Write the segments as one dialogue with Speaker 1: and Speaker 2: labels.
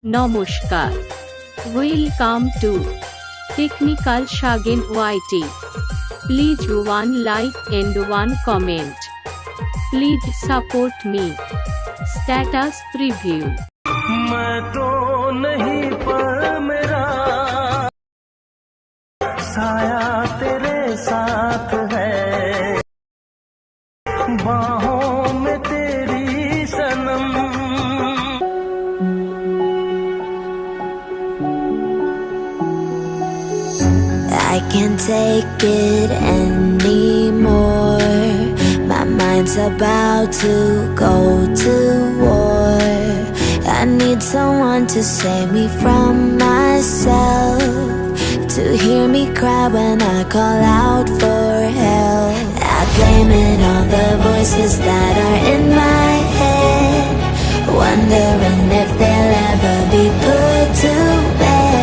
Speaker 1: Namaskar. Welcome to Technical Shagen YT. Please one like and one comment. Please support me. Status preview.
Speaker 2: मैं तो नहीं पर मेरा साया तेरे साथ है, बाहों में तेरी सनम।
Speaker 3: I can't take it anymore. My mind's about to go to war. I need someone to save me from myself, to hear me cry when I call out for help. I blame it on the voices that are in my head, wondering if they'll ever be put to bed.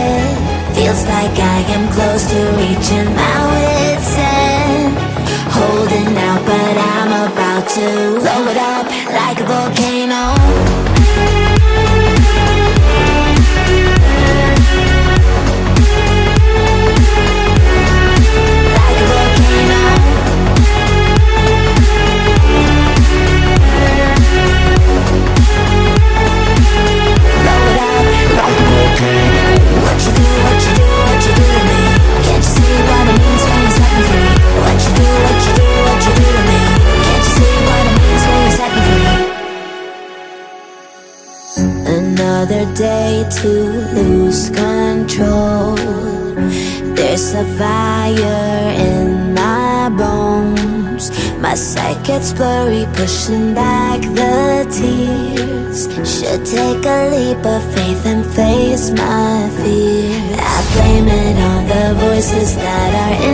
Speaker 3: Feels like I am close to reaching my wit's end, holding out but I'm about to blow it up like a volcano. Another day to lose control. There's a fire in my bones. My sight gets blurry, pushing back the tears. Should take a leap of faith and face my fear. I blame it on the voices that are in